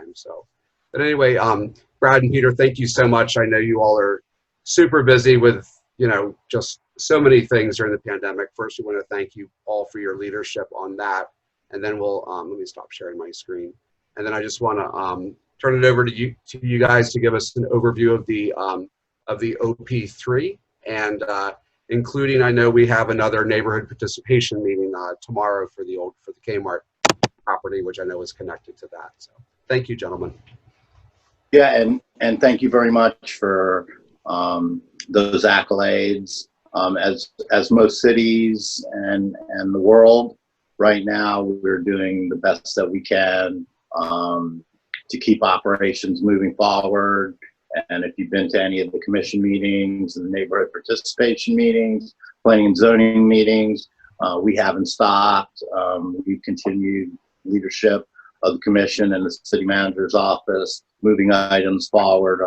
time. So, but anyway, Brad and Peter, thank you so much. I know you all are super busy with, just so many things during the pandemic. First, we want to thank you all for your leadership on that. And then we'll, let me stop sharing my screen. And then I just want to turn it over to you guys to give us an overview of the OP3, and including, I know we have another neighborhood participation meeting tomorrow for the Kmart property, which I know is connected to that. So thank you, gentlemen. Yeah, and thank you very much for those accolades. As most cities and the world right now, we're doing the best that we can to keep operations moving forward. And if you've been to any of the commission meetings and the neighborhood participation meetings, planning and zoning meetings, we haven't stopped. We've continued leadership of the commission and the city manager's office, moving items forward.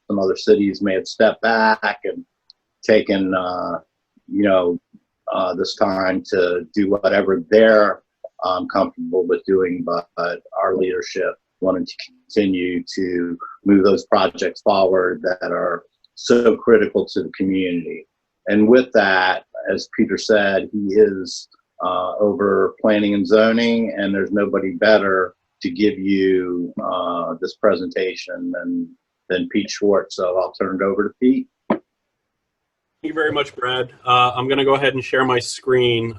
Some other cities may have stepped back and taken, this time to do whatever they're comfortable with doing, but our leadership wanted to continue to move those projects forward that are so critical to the community. And with that, as Peter said, he is over planning and zoning, and there's nobody better to give you this presentation than Pete Schwartz. So I'll turn it over to Pete. Thank you very much, Brad. I'm going to go ahead and share my screen.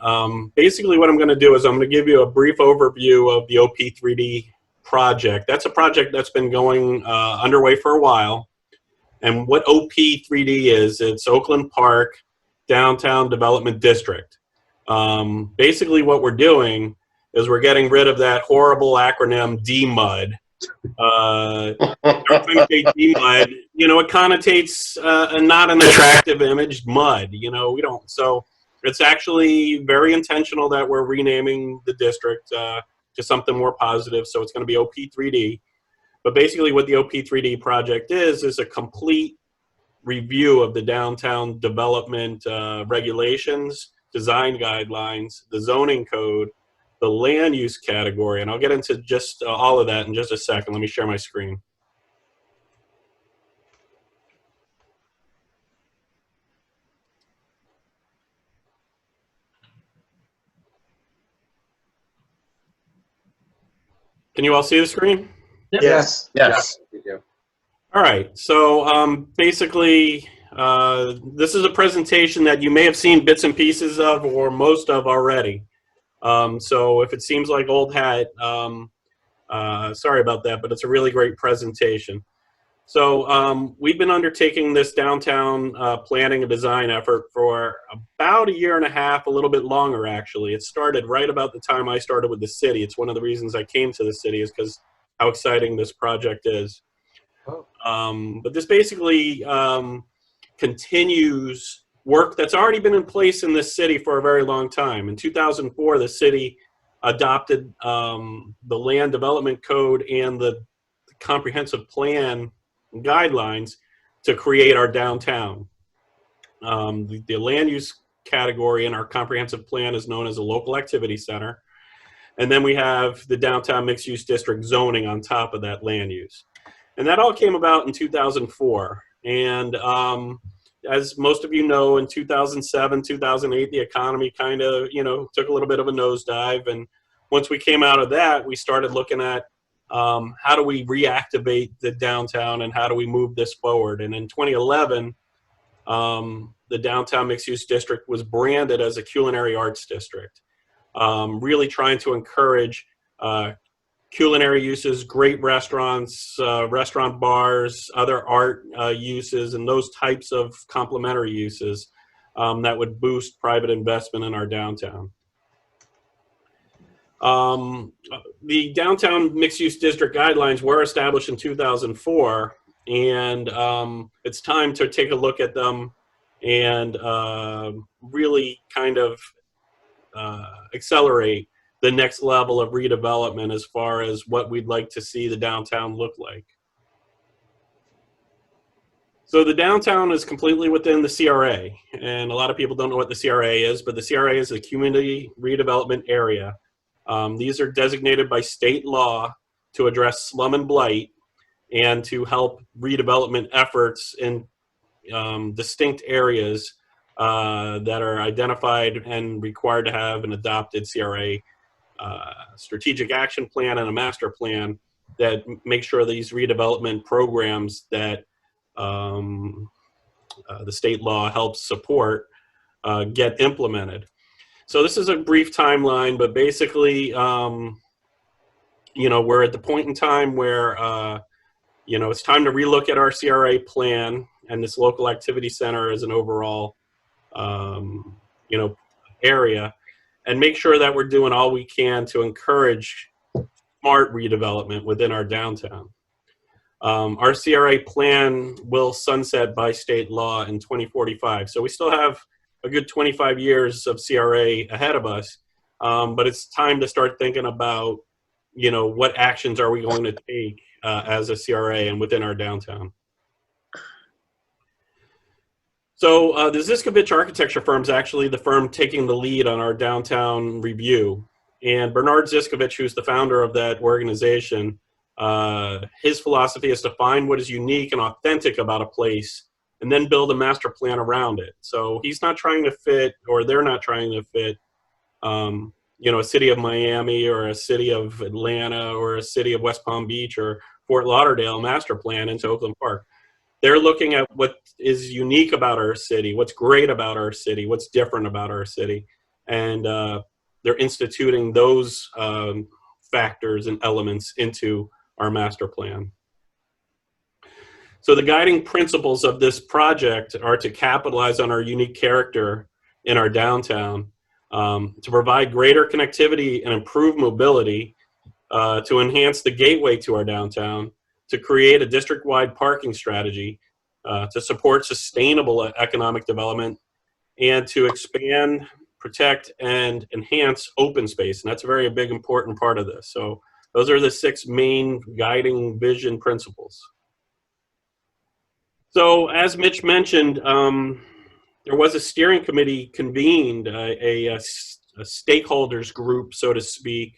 Basically, what I'm going to do is I'm going to give you a brief overview of the OP3D project. That's a project that's been going underway for a while. And what OP3D is, it's Oakland Park Downtown Development District. Basically, what we're doing is we're getting rid of that horrible acronym DMUD. Every time you say DMUD, it connotates not an attractive image, mud. We don't. So it's actually very intentional that we're renaming the district to something more positive. So it's going to be OP3D. But basically what the OP3D project is a complete review of the downtown development regulations, design guidelines, the zoning code, the land use category, and I'll get into just all of that in just a second. Let me share my screen. Can you all see the screen? Yes. Yes. All right. So basically, this is a presentation that you may have seen bits and pieces of or most of already. So if it seems like old hat, sorry about that, but it's a really great presentation. So we've been undertaking this downtown planning and design effort for about a year and a half, a little bit longer actually. It started right about the time I started with the city. It's one of the reasons I came to the city is because how exciting this project is. But this basically continues work that's already been in place in this city for a very long time. In 2004, the city adopted the Land Development Code and the Comprehensive Plan guidelines to create our downtown. The land use category in our comprehensive plan is known as a local activity center. And then we have the downtown mixed use district zoning on top of that land use. And that all came about in 2004. And as most of you know, in 2007, 2008, the economy kind of, took a little bit of a nosedive. And once we came out of that, we started looking at how do we reactivate the downtown and how do we move this forward? And in 2011, the downtown mixed use district was branded as a culinary arts district, really trying to encourage culinary uses, great restaurants, restaurant bars, other art uses, and those types of complementary uses that would boost private investment in our downtown. The downtown mixed-use district guidelines were established in 2004, and it's time to take a look at them and really kind of accelerate the next level of redevelopment as far as what we'd like to see the downtown look like. So the downtown is completely within the CRA, and a lot of people don't know what the CRA is, but the CRA is a community redevelopment area. These are designated by state law to address slum and blight and to help redevelopment efforts in distinct areas that are identified and required to have an adopted CRA strategic action plan and a master plan that make sure these redevelopment programs that the state law helps support get implemented. So this is a brief timeline, but basically, you know, we're at the point in time where, you know, it's time to relook at our CRA plan and this local activity center as an overall, you know, area, and make sure that we're doing all we can to encourage smart redevelopment within our downtown. Our CRA plan will sunset by state law in 2045. So we still have a good 25 years of CRA ahead of us, but it's time to start thinking about, you know, what actions are we going to take as a CRA and within our downtown. So the Ziskovich architecture firm is actually the firm taking the lead on our downtown review. And Bernard Ziskovich, who's the founder of that organization, his philosophy is to find what is unique and authentic about a place and then build a master plan around it. So he's not trying to fit, or they're not trying to fit, you know, a city of Miami or a city of Atlanta or a city of West Palm Beach or Fort Lauderdale master plan into Oakland Park. They're looking at what is unique about our city, what's great about our city, what's different about our city, and they're instituting those factors and elements into our master plan. So the guiding principles of this project are to capitalize on our unique character in our downtown, to provide greater connectivity and improve mobility, to enhance the gateway to our downtown, to create a district-wide parking strategy, to support sustainable economic development, and to expand, protect, and enhance open space. And that's a very big, important part of this. So those are the 6 main guiding vision principles. So as Mitch mentioned, there was a steering committee convened, a stakeholders group, so to speak.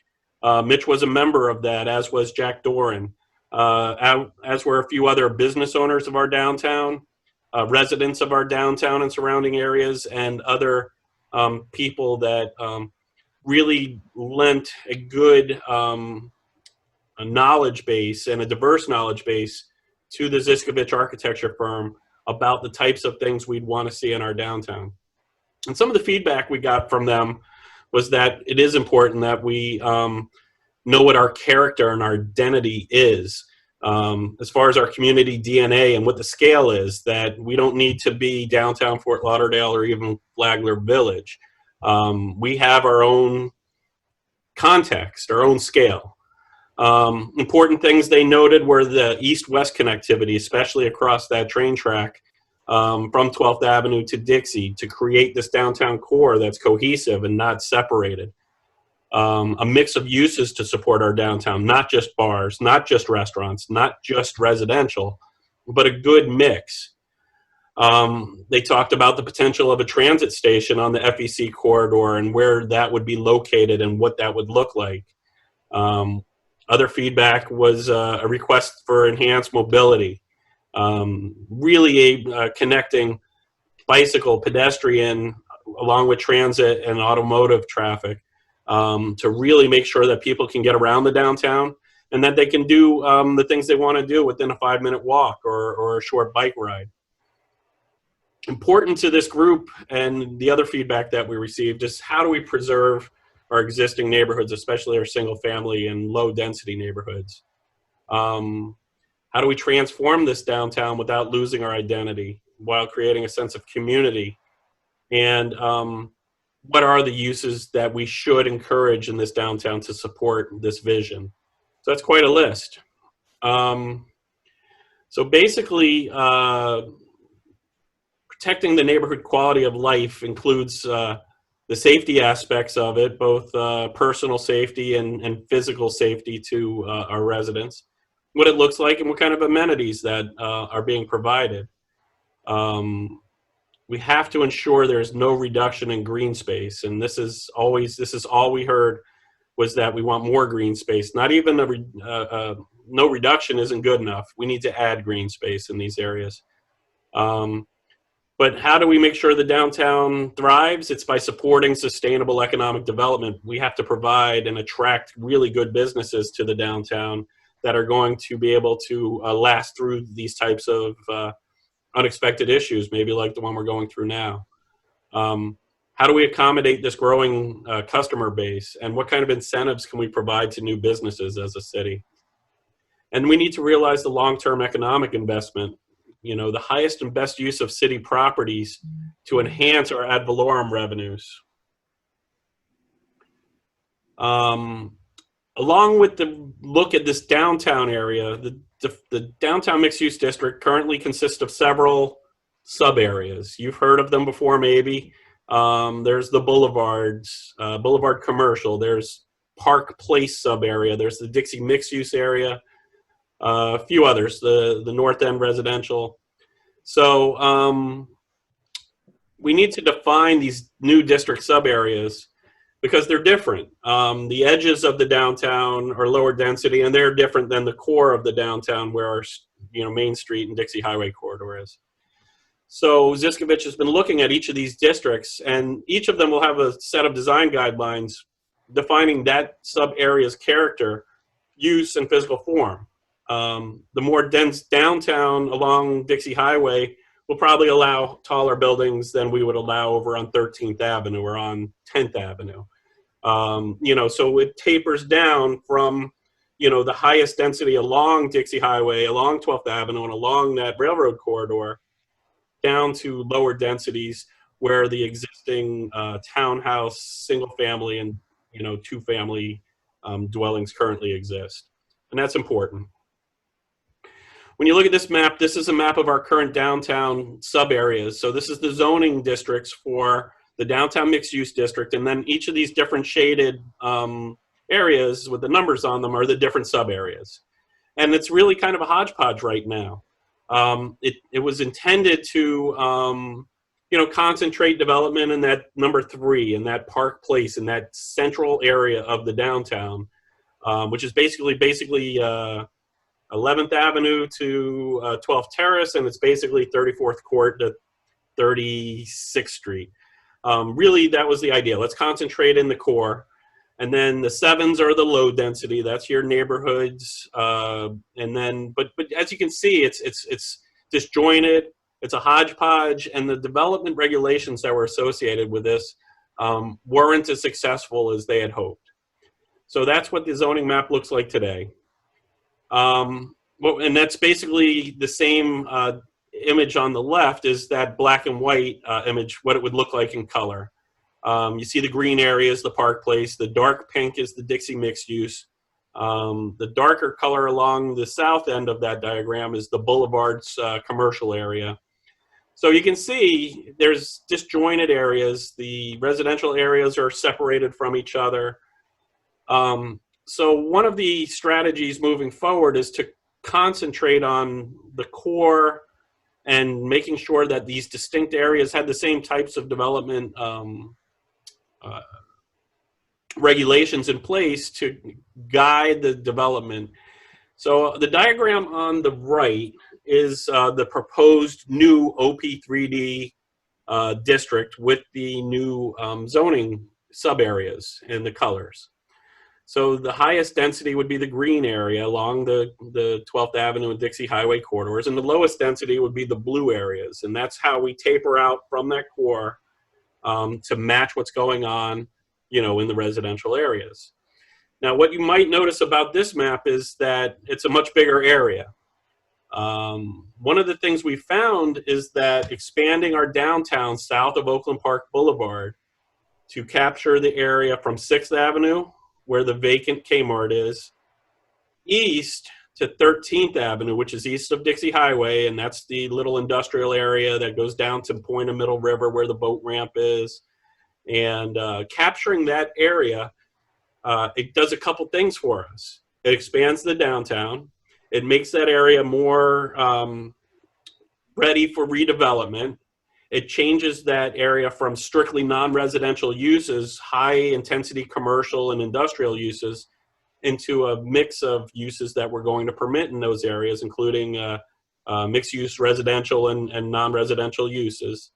Mitch was a member of that, as was Jack Doran, as were a few other business owners of our downtown, residents of our downtown and surrounding areas, and other people that really lent a good a knowledge base and a diverse knowledge base to the Ziskovich architecture firm about the types of things we'd want to see in our downtown. And some of the feedback we got from them was that it is important that we know what our character and our identity is, as far as our community DNA and what the scale is, that we don't need to be downtown Fort Lauderdale or even Flagler Village. We have our own context, our own scale. Important things they noted were the east-west connectivity, especially across that train track from 12th Avenue to Dixie, to create this downtown core that's cohesive and not separated. A mix of uses to support our downtown, not just bars, not just restaurants, not just residential, but a good mix. They talked about the potential of a transit station on the FEC corridor and where that would be located and what that would look like. Other feedback was a request for enhanced mobility, really connecting bicycle, pedestrian, along with transit and automotive traffic, to really make sure that people can get around the downtown and that they can do the things they want to do within a 5-minute walk or a short bike ride. Important to this group and the other feedback that we received is how do we preserve our existing neighborhoods, especially our single family and low density neighborhoods? How do we transform this downtown without losing our identity while creating a sense of community? And what are the uses that we should encourage in this downtown to support this vision? So that's quite a list. So basically, protecting the neighborhood quality of life includes the safety aspects of it, both personal safety and physical safety to our residents, what it looks like and what kind of amenities that are being provided. We have to ensure there's no reduction in green space, and this is all we heard was that we want more green space. Not even no reduction isn't good enough. We need to add green space in these areas. But how do we make sure the downtown thrives? It's by supporting sustainable economic development. We have to provide and attract really good businesses to the downtown that are going to be able to last through these types of unexpected issues, maybe like the one we're going through now. How do we accommodate this growing customer base, and what kind of incentives can we provide to new businesses as a city? And we need to realize the long-term economic investment, you know, the highest and best use of city properties to enhance our ad valorem revenues. Along with the look at this downtown area, the downtown mixed-use district currently consists of several sub-areas. You've heard of them before, maybe. There's the boulevards, Boulevard Commercial, there's Park Place sub-area, there's the Dixie mixed-use area, a few others, the North End residential. So we need to define these new district sub-areas because they're different. The edges of the downtown are lower density, and they're different than the core of the downtown where our, you know, Main Street and Dixie Highway corridor is. So Ziskovich has been looking at each of these districts, and each of them will have a set of design guidelines defining that sub-area's character, use, and physical form. The more dense downtown along Dixie Highway will probably allow taller buildings than we would allow over on 13th Avenue or on 10th Avenue. You know, so it tapers down from, you know, the highest density along Dixie Highway, along 12th Avenue, and along that railroad corridor, down to lower densities where the existing townhouse, single family, and, you know, two family dwellings currently exist. And that's important. When you look at this map, this is a map of our current downtown sub areas. So this is the zoning districts for the downtown mixed use district. And then each of these different shaded areas with the numbers on them are the different sub areas. And it's really kind of a hodgepodge right now. It was intended to, you know, concentrate development in that number 3, in that Park Place, in that central area of the downtown, which is basically 11th Avenue to 12th Terrace, and it's basically 34th Court to 36th Street. Really, that was the idea. Let's concentrate in the core. And then the 7s are the low density. That's your neighborhoods. And then, but as you can see, it's disjointed. It's a hodgepodge, and the development regulations that were associated with this weren't as successful as they had hoped. So that's what the zoning map looks like today. And that's basically the same image on the left is that black and white image, what it would look like in color. You see the green areas, the Park Place. The dark pink is the Dixie mixed use. The darker color along the south end of that diagram is the Boulevard's commercial area. So you can see there's disjointed areas. The residential areas are separated from each other. So one of the strategies moving forward is to concentrate on the core and making sure that these distinct areas had the same types of development regulations in place to guide the development. So the diagram on the right is the proposed new OP3D district with the new zoning sub areas and the colors. So the highest density would be the green area along the 12th Avenue and Dixie Highway corridors, and the lowest density would be the blue areas. And that's how we taper out from that core to match what's going on, you know, in the residential areas. Now, what you might notice about this map is that it's a much bigger area. One of the things we found is that expanding our downtown south of Oakland Park Boulevard to capture the area from 6th Avenue, where the vacant Kmart is, east to 13th Avenue, which is east of Dixie Highway, and that's the little industrial area that goes down to Point of Middle River where the boat ramp is. And capturing that area, it does a couple things for us. It expands the downtown. It makes that area more ready for redevelopment. it changes that area from strictly non-residential uses, high-intensity commercial and industrial uses, into a mix of uses that we're going to permit in those areas, including mixed-use residential and non-residential uses.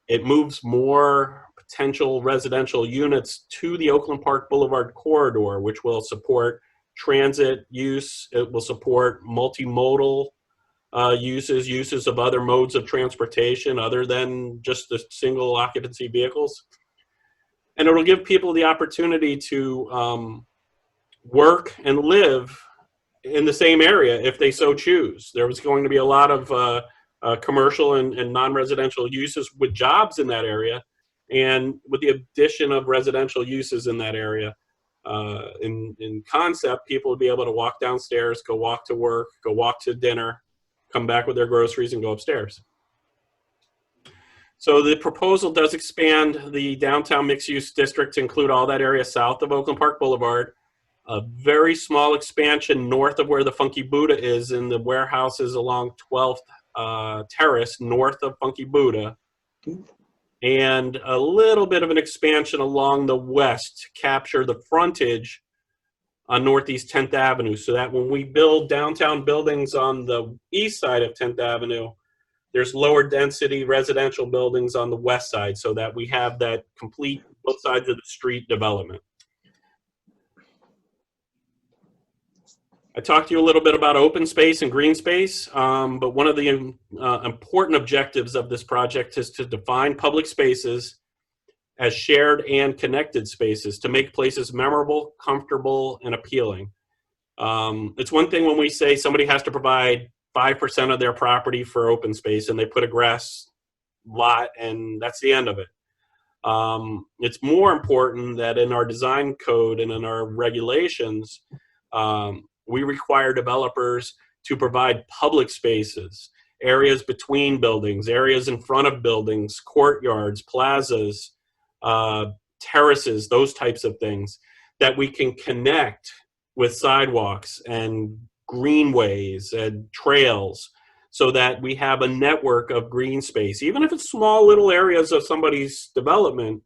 It moves more potential residential units to the Oakland Park Boulevard corridor, which will support transit use. It will support multimodal uses of other modes of transportation other than just the single occupancy vehicles. And it'll give people the opportunity to work and live in the same area if they so choose. There was going to be a lot of commercial and non-residential uses with jobs in that area. And with the addition of residential uses in that area, in concept, people would be able to walk downstairs, go walk to work, go walk to dinner, come back with their groceries, and go upstairs. So the proposal does expand the downtown mixed-use district to include all that area south of Oakland Park Boulevard, a very small expansion north of where the Funky Buddha is in the warehouses along 12th Terrace north of Funky Buddha, and a little bit of an expansion along the west to capture the frontage on Northeast 10th Avenue, so that when we build downtown buildings on the east side of 10th Avenue, there's lower density residential buildings on the west side, so that we have that complete both sides of the street development. I talked to you a little bit about open space and green space, but one of the important objectives of this project is to define public spaces as shared and connected spaces to make places memorable, comfortable, and appealing. It's one thing when we say somebody has to provide 5% of their property for open space and they put a grass lot and that's the end of it. It's more important that in our design code and in our regulations, we require developers to provide public spaces, areas between buildings, areas in front of buildings, courtyards, plazas, terraces, those types of things that we can connect with sidewalks and greenways and trails so that we have a network of green space. Even if it's small little areas of somebody's development,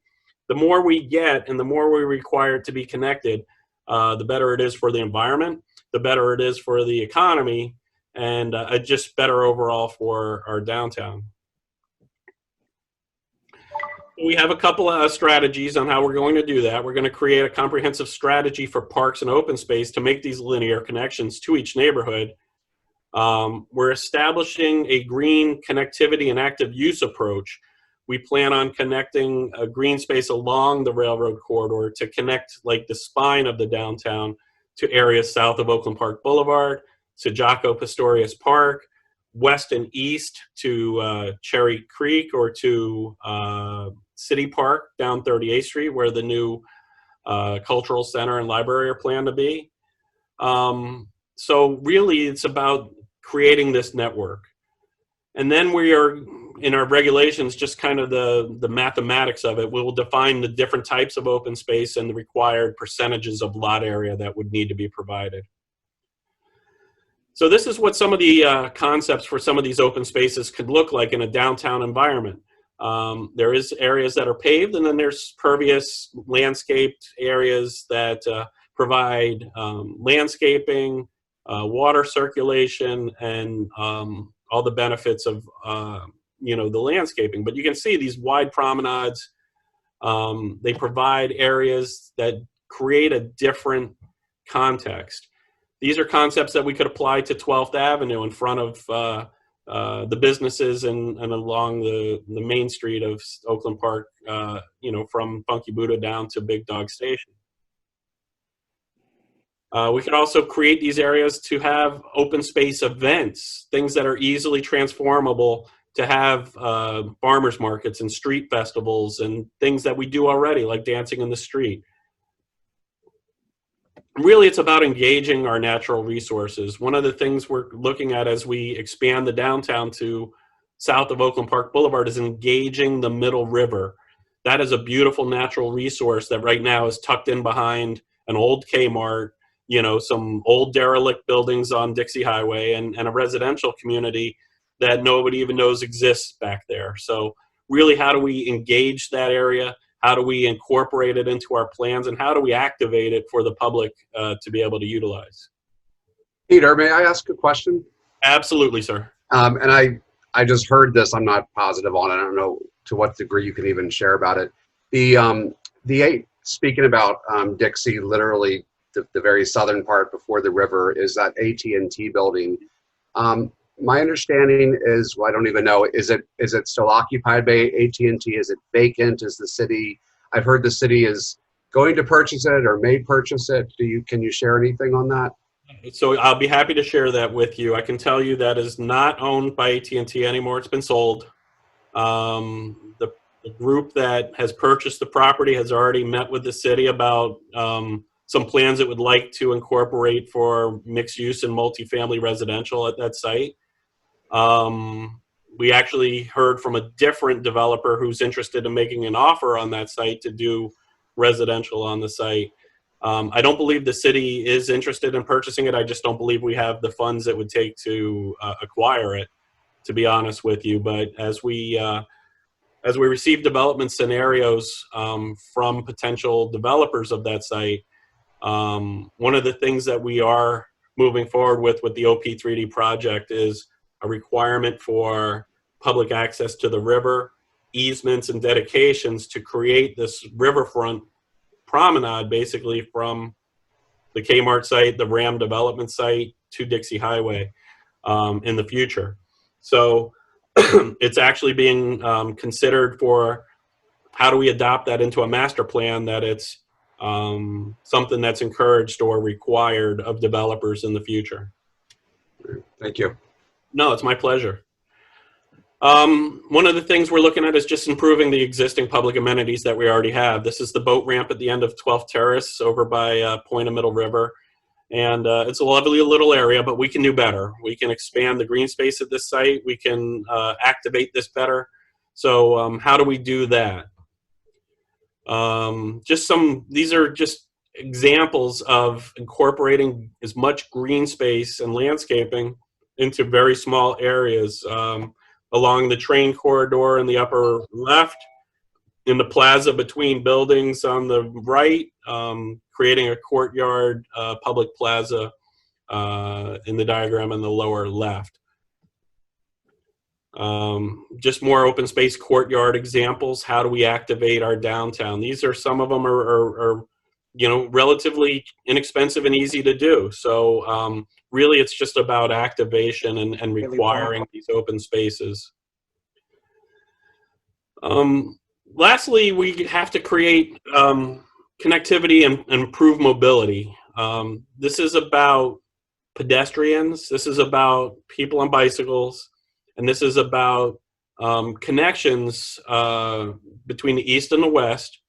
the more we get and the more we require it to be connected, the better it is for the environment, the better it is for the economy, and just better overall for our downtown. We have a couple of strategies on how we're going to do that. We're going to create a comprehensive strategy for parks and open space to make these linear connections to each neighborhood. We're establishing a green connectivity and active use approach. We plan on connecting a green space along the railroad corridor to connect like the spine of the downtown to areas south of Oakland Park Boulevard, to Jaco Pastorius Park, west and east to Cherry Creek or to City Park down 38th Street where the new cultural center and library are planned to be. So really it's about creating this network. And then we are, in our regulations, just kind of the mathematics of it, we will define the different types of open space and the required percentages of lot area that would need to be provided. So this is what some of the concepts for some of these open spaces could look like in a downtown environment. There is areas that are paved, and then there's pervious landscaped areas that provide landscaping, water circulation, and all the benefits of the landscaping. But you can see these wide promenades. They provide areas that create a different context. These are concepts that we could apply to 12th Avenue in front of the businesses and along the main street of Oakland Park, from Funky Buddha down to Big Dog Station. We could also create these areas to have open space events, things that are easily transformable, to have farmers markets and street festivals and things that we do already, like dancing in the street. Really, it's about engaging our natural resources. One of the things we're looking at as we expand the downtown to south of Oakland Park Boulevard is engaging the Middle River. That is a beautiful natural resource that right now is tucked in behind an old Kmart, some old derelict buildings on Dixie Highway, and a residential community that nobody even knows exists back there. So really, how do we engage that area? How do we incorporate it into our plans, and how do we activate it for the public to be able to utilize? Peter, may I ask a question? Absolutely, sir. And I just heard this. I'm not positive on it. I don't know to what degree you can even share about it. Speaking about Dixie, literally the very southern part before the river is that AT&T building. My understanding is, well, I don't even know, is it still occupied by AT&T? Is it vacant? Is the city, I've heard the city is going to purchase it or may purchase it. Can you share anything on that? So I'll be happy to share that with you. I can tell you that is not owned by AT&T anymore. It's been sold. The group that has purchased the property has already met with the city about some plans it would like to incorporate for mixed use and multifamily residential at that site. We actually heard from a different developer who's interested in making an offer on that site to do residential on the site. I don't believe the city is interested in purchasing it. I just don't believe we have the funds it would take to acquire it, to be honest with you. But as we receive development scenarios from potential developers of that site, one of the things that we are moving forward with the OP3D project is a requirement for public access to the river, easements and dedications to create this riverfront promenade, basically from the Kmart site, the Ram development site, to Dixie Highway in the future. So it's actually being considered for how do we adopt that into a master plan that it's something that's encouraged or required of developers in the future. Thank you. No, it's my pleasure. One of the things we're looking at is just improving the existing public amenities that we already have. This is the boat ramp at the end of 12th Terrace over by Point of Middle River. And it's a lovely little area, but we can do better. We can expand the green space at this site. We can activate this better. So how do we do that? These are just examples of incorporating as much green space and landscaping into very small areas. Along the train corridor in the upper left, in the plaza between buildings on the right, creating a courtyard public plaza in the diagram in the lower left. Just more open space courtyard examples. How do we activate our downtown? These are, some of them are relatively inexpensive and easy to do. So really it's just about activation and requiring these open spaces. Lastly, we have to create connectivity and improve mobility. This is about pedestrians, this is about people on bicycles, and this is about connections between the east and the west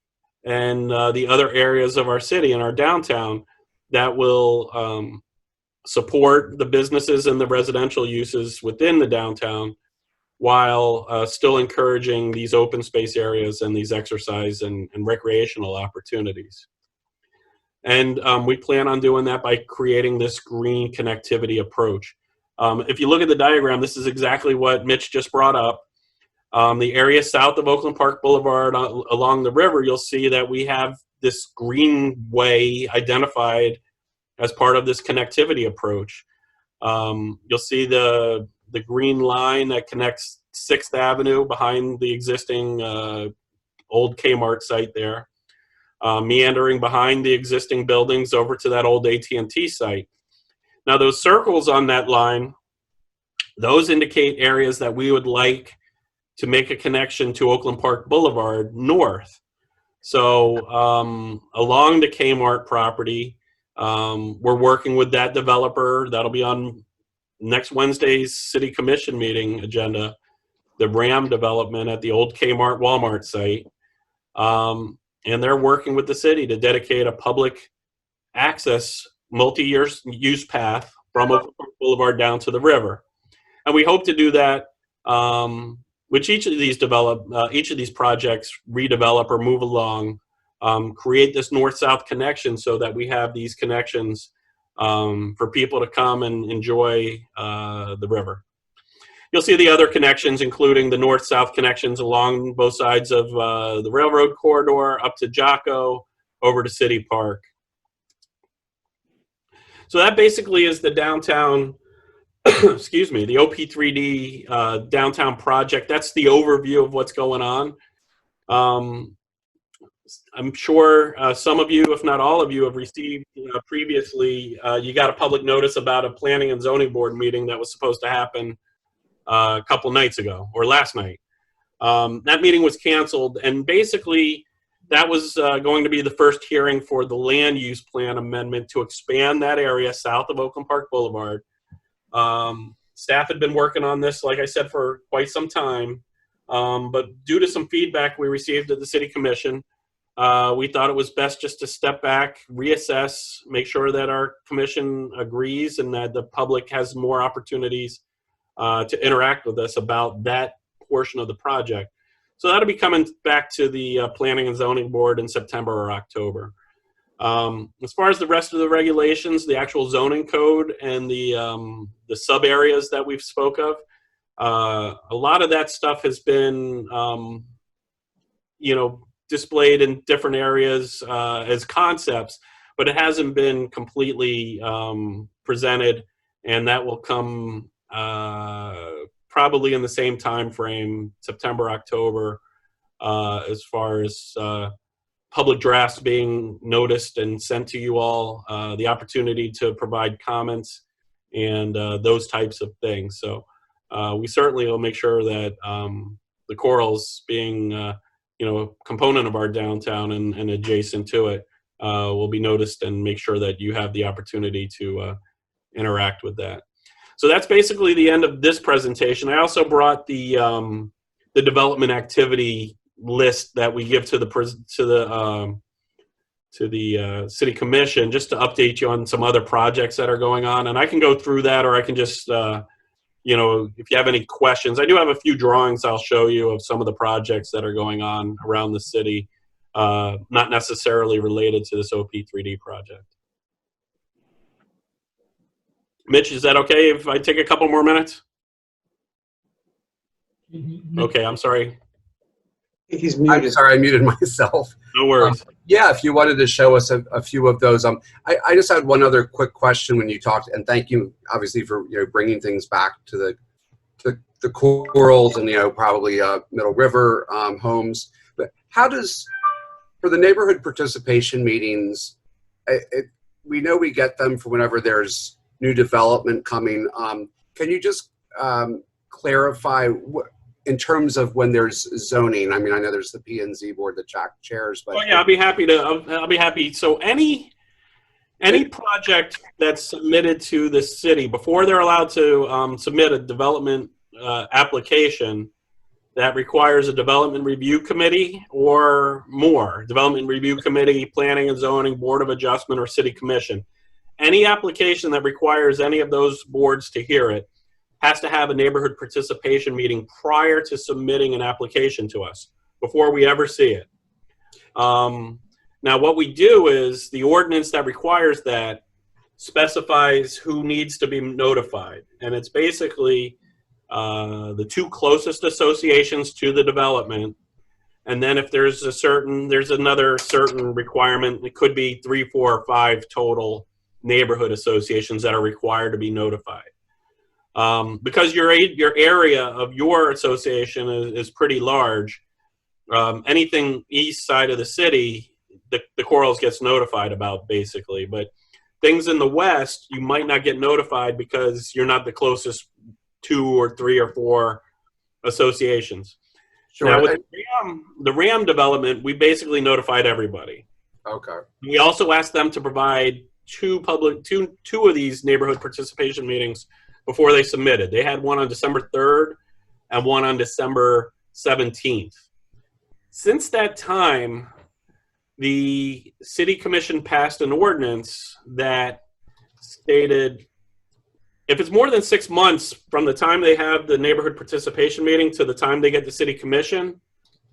and the other areas of our city and our downtown that will support the businesses and the residential uses within the downtown, while still encouraging these open space areas and these exercise and recreational opportunities. And we plan on doing that by creating this green connectivity approach. If you look at the diagram, this is exactly what Mitch just brought up. The area south of Oakland Park Boulevard along the river, you'll see that we have this greenway identified as part of this connectivity approach. You'll see the green line that connects 6th Avenue behind the existing old Kmart site there, meandering behind the existing buildings over to that old AT&T site. Now those circles on that line, those indicate areas that we would like to make a connection to Oakland Park Boulevard north. So along the Kmart property, we're working with that developer. That'll be on next Wednesday's City Commission meeting agenda, the Ram development at the old Kmart Walmart site. And they're working with the city to dedicate a public access multi-use path from Oakland Park Boulevard down to the river. And we hope to do that, which each of these projects redevelop or move along, create this north-south connection so that we have these connections for people to come and enjoy the river. you'll see the other connections, including the north-south connections along both sides of the railroad corridor, up to Jocko, over to City Park. So that basically is the downtown, excuse me, the OP3D downtown project. That's the overview of what's going on. I'm sure some of you, if not all of you, have received previously, you got a public notice about a planning and zoning board meeting that was supposed to happen a couple nights ago, or last night. That meeting was canceled, and basically that was going to be the first hearing for the land use plan amendment to expand that area south of Oakland Park Boulevard. Staff had been working on this, like I said, for quite some time, but due to some feedback we received at the City Commission, we thought it was best just to step back, reassess, make sure that our commission agrees and that the public has more opportunities to interact with us about that portion of the project. So that'll be coming back to the Planning and Zoning Board in September or October. As far as the rest of the regulations, the actual zoning code and the sub areas that we've spoke of, a lot of that stuff has been, displayed in different areas as concepts, but it hasn't been completely presented, and that will come probably in the same time frame, September, October, as far as public drafts being noticed and sent to you all, the opportunity to provide comments and those types of things. So we certainly will make sure that the corals being a component of our downtown and adjacent to it will be noticed, and make sure that you have the opportunity to interact with that. So that's basically the end of this presentation. I also brought the development activity list that we give to the City Commission, just to update you on some other projects that are going on. And I can go through that, or I can just, if you have any questions, I do have a few drawings I'll show you of some of the projects that are going on around the city, not necessarily related to this OP3D project. Mitch, is that okay if I take a couple more minutes? Okay, I'm sorry. He's muted. I'm sorry, I muted myself. No worries. Yeah, if you wanted to show us a few of those. I just had one other quick question when you talked, and thank you, obviously, for bringing things back to the corals and probably Middle River homes. But how does, for the neighborhood participation meetings, we know we get them for whenever there's new development coming. Can you just clarify in terms of when there's zoning? I mean, I know there's the P&Z board that Jack chairs, but yeah, I'll be happy to. I'll be happy. So any project that's submitted to the city, before they're allowed to submit a development application that requires a development review committee or more, development review committee, planning and zoning, board of adjustment, or city commission. Any application that requires any of those boards to hear it has to have a neighborhood participation meeting prior to submitting an application to us, before we ever see it. Now, what we do is the ordinance that requires that specifies who needs to be notified. And it's basically the two closest associations to the development. And then if there's another certain requirement, it could be 3, 4, or 5 total neighborhood associations that are required to be notified. Because your area of your association is pretty large, anything east side of the city, the corals gets notified about, basically. But things in the west, you might not get notified because you're not the closest 2 or 3 or 4 associations. Sure. Now, with the RAM development, we basically notified everybody. Okay. We also asked them to provide two of these neighborhood participation meetings before they submitted. They had one on December 3rd and one on December 17th. Since that time, the City Commission passed an ordinance that stated if it's more than 6 months from the time they have the neighborhood participation meeting to the time they get the City Commission,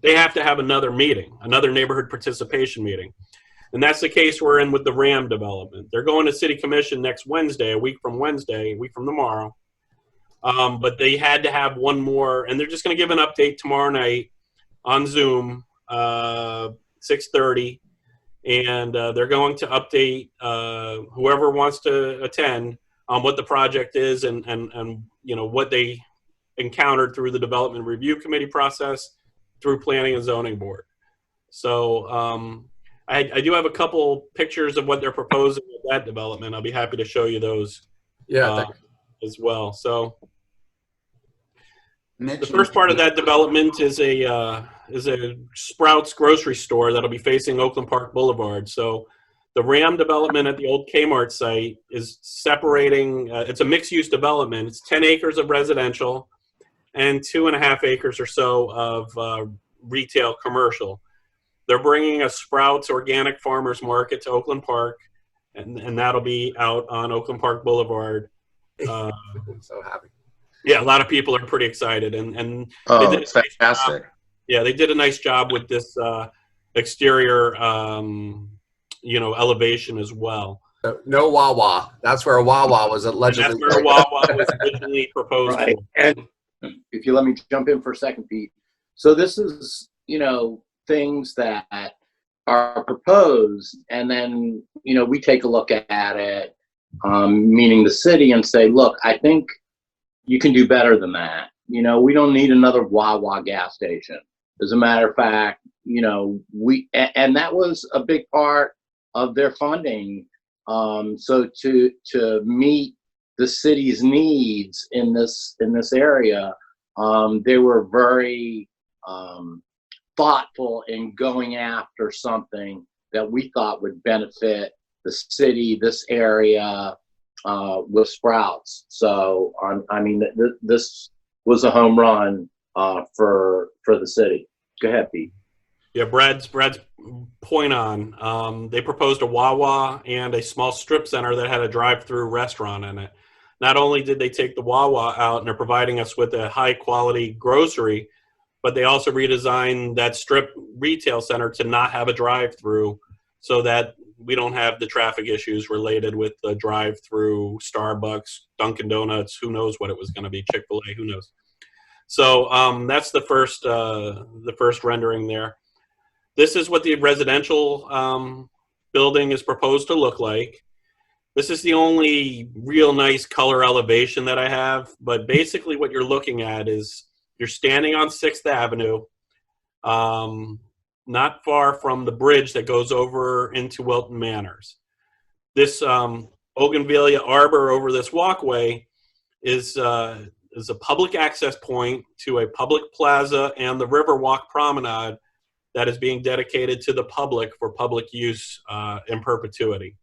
they have to have another meeting, another neighborhood participation meeting. And that's the case we're in with the RAM development. They're going to City Commission next Wednesday, a week from tomorrow. But they had to have one more, and they're just going to give an update tomorrow night on Zoom, 6:30, and they're going to update whoever wants to attend on what the project is and what they encountered through the development review committee process, through planning and zoning board. So I do have a couple pictures of what they're proposing with that development. I'll be happy to show you those Yeah, as well. So Mitch, the first part of that development is a Sprouts grocery store that'll be facing Oakland Park Boulevard. So the Ram development at the old Kmart site is separating. It's a mixed-use development. It's 10 acres of residential and 2.5 acres or so of retail commercial. They're bringing a Sprouts Organic Farmers Market to Oakland Park, and that'll be out on Oakland Park Boulevard. I'm so happy. Yeah, a lot of people are pretty excited, and oh, they did it's fantastic. yeah, they did a nice job with this exterior, elevation as well. So, no Wawa. That's where a Wawa was And allegedly. that's where Wawa was originally proposed. Right. For. And if you let me jump in for a second, Pete. So this is, things that are proposed, and then, we take a look at it, meaning the city, and say, look, I think you can do better than that. We don't need another Wawa gas station. As a matter of fact, and that was a big part of their funding. So to meet the city's needs in this area, they were very thoughtful in going after something that we thought would benefit the city, this area, with Sprouts. So this was a home run for the city. Go ahead, Pete. Yeah, Brad's point on. They proposed a Wawa and a small strip center that had a drive-through restaurant in it. Not only did they take the Wawa out and they're providing us with a high-quality grocery, but they also redesigned that strip retail center to not have a drive-through, so that we don't have the traffic issues related with the drive-through Starbucks, Dunkin' Donuts. Who knows what it was going to be? Chick-fil-A. Who knows? So that's the first rendering there. This is what the residential building is proposed to look like. This is the only real nice color elevation that I have, but basically what you're looking at is you're standing on 6th Avenue, not far from the bridge that goes over into Wilton Manors. This Bougainvillea arbor over this walkway is a public access point to a public plaza and the Riverwalk Promenade that is being dedicated to the public for public use in perpetuity.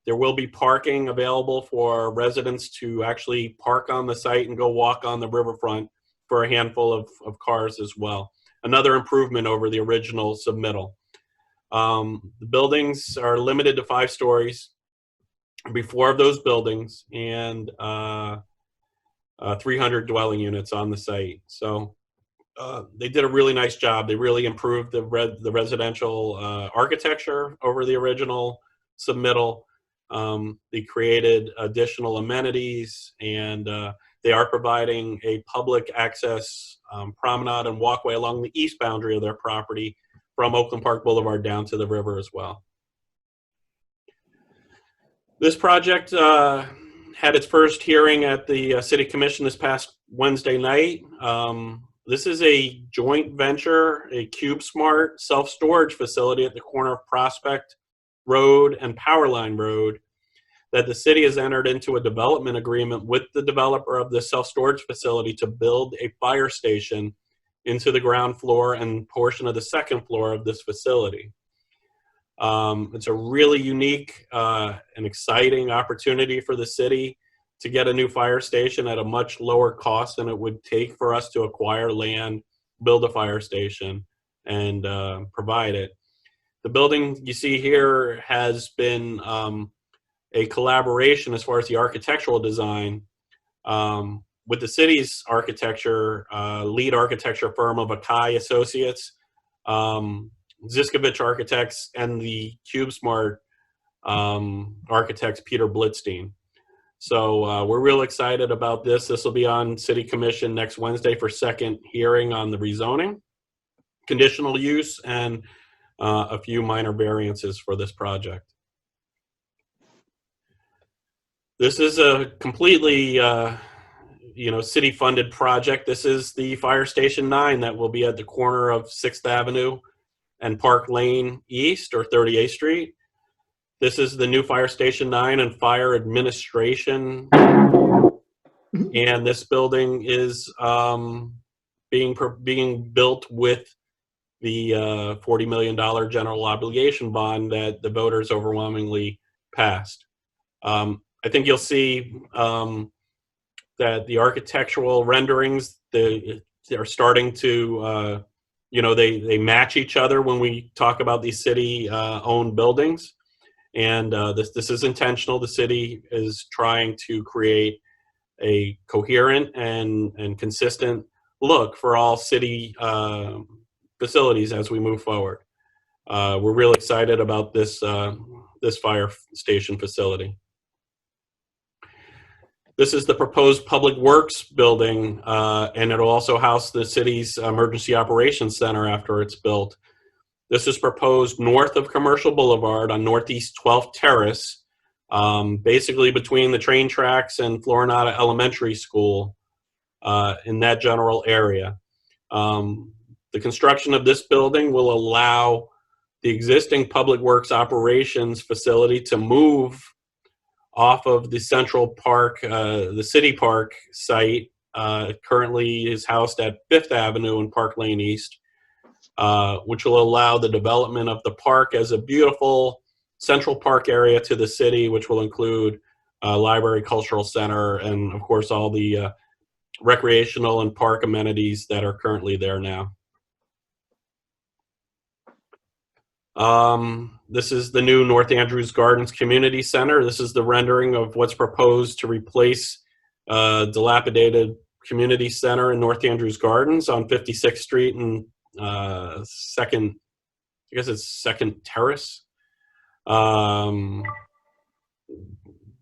There will be parking available for residents to actually park on the site and go walk on the riverfront for a handful of cars as well. Another improvement over the original submittal. The buildings are limited to 5 stories. Before of those buildings, and 300 dwelling units on the site. So they did a really nice job. They really improved the residential architecture over the original submittal. They created additional amenities, and they are providing a public access promenade and walkway along the east boundary of their property from Oakland Park Boulevard down to the river as well. This project had its first hearing at the City Commission this past Wednesday night. This is a joint venture, a CubeSmart self-storage facility at the corner of Prospect Road and Powerline Road that the city has entered into a development agreement with the developer of the self-storage facility to build a fire station into the ground floor and portion of the second floor of this facility. It's a really unique and exciting opportunity for the city to get a new fire station at a much lower cost than it would take for us to acquire land, build a fire station, and provide it. The building you see here has been a collaboration as far as the architectural design with the city's architecture, lead architecture firm of Akai Associates, Ziskovich Architects, and the CubeSmart architects, Peter Blitzstein. So we're real excited about this. This will be on City Commission next Wednesday for second hearing on the rezoning, conditional use, and a few minor variances for this project. This is a completely, city-funded project. This is the Fire Station 9 that will be at the corner of 6th Avenue and Park Lane East, or 38th Street. This is the new Fire Station 9 and fire administration. And this building is being built with the $40 million general obligation bond that the voters overwhelmingly passed. I think you'll see that the architectural renderings, they're starting to, they match each other when we talk about these city-owned buildings. And this is intentional. The city is trying to create a coherent and consistent look for all city facilities as we move forward. We're really excited about this fire station facility. This is the proposed Public Works building, and it'll also house the city's Emergency Operations Center after it's built. This is proposed north of Commercial Boulevard on Northeast 12th Terrace, basically between the train tracks and Florinata Elementary School, in that general area. The construction of this building will allow the existing Public Works operations facility to move off of the Central Park, the City Park site. Currently is housed at 5th Avenue and Park Lane East, which will allow the development of the park as a beautiful Central Park area to the city, which will include library, cultural center, and of course all the recreational and park amenities that are currently there now. This is the new North Andrews Gardens Community Center. This is the rendering of what's proposed to replace dilapidated community center in North Andrews Gardens on 56th Street and Second Terrace.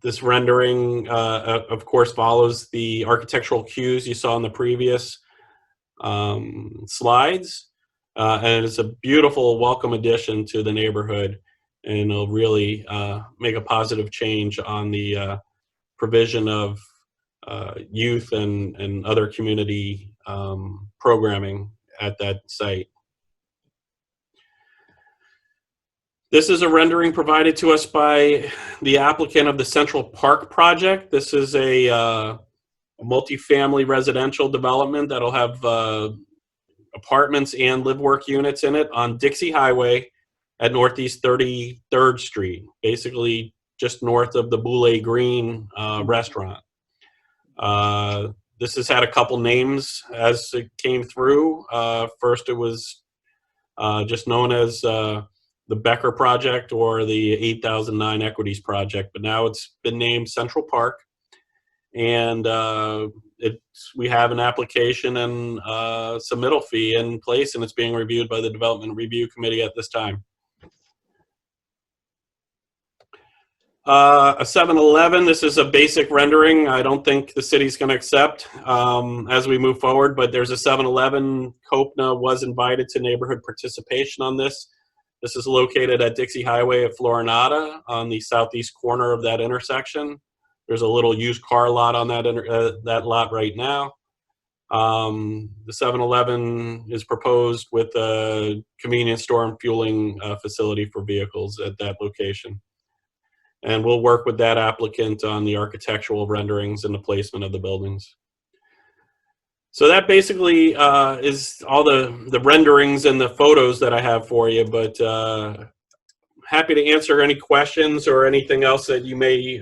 This rendering, of course, follows the architectural cues you saw in the previous slides. And it's a beautiful, welcome addition to the neighborhood, and it'll really make a positive change on the provision of youth and other community programming at that site. This is a rendering provided to us by the applicant of the Central Park project. This is a multifamily residential development that'll have apartments and live-work units in it on Dixie Highway at Northeast 33rd Street, basically just north of the Boulay Green restaurant. This has had a couple names as it came through. First, it was just known as the Becker Project or the 8009 Equities Project, but now it's been named Central Park. And we have an application and submittal fee in place, and it's being reviewed by the Development Review Committee at this time. A 7-Eleven, this is a basic rendering. I don't think the city's going to accept as we move forward, but there's a 7-Eleven. COPNA was invited to neighborhood participation on this. This is located at Dixie Highway at Florinata on the southeast corner of that intersection. There's a little used car lot on that lot right now. The 7-Eleven is proposed with a convenience store and fueling facility for vehicles at that location. And we'll work with that applicant on the architectural renderings and the placement of the buildings. So that basically is all the renderings and the photos that I have for you, but happy to answer any questions or anything else that you may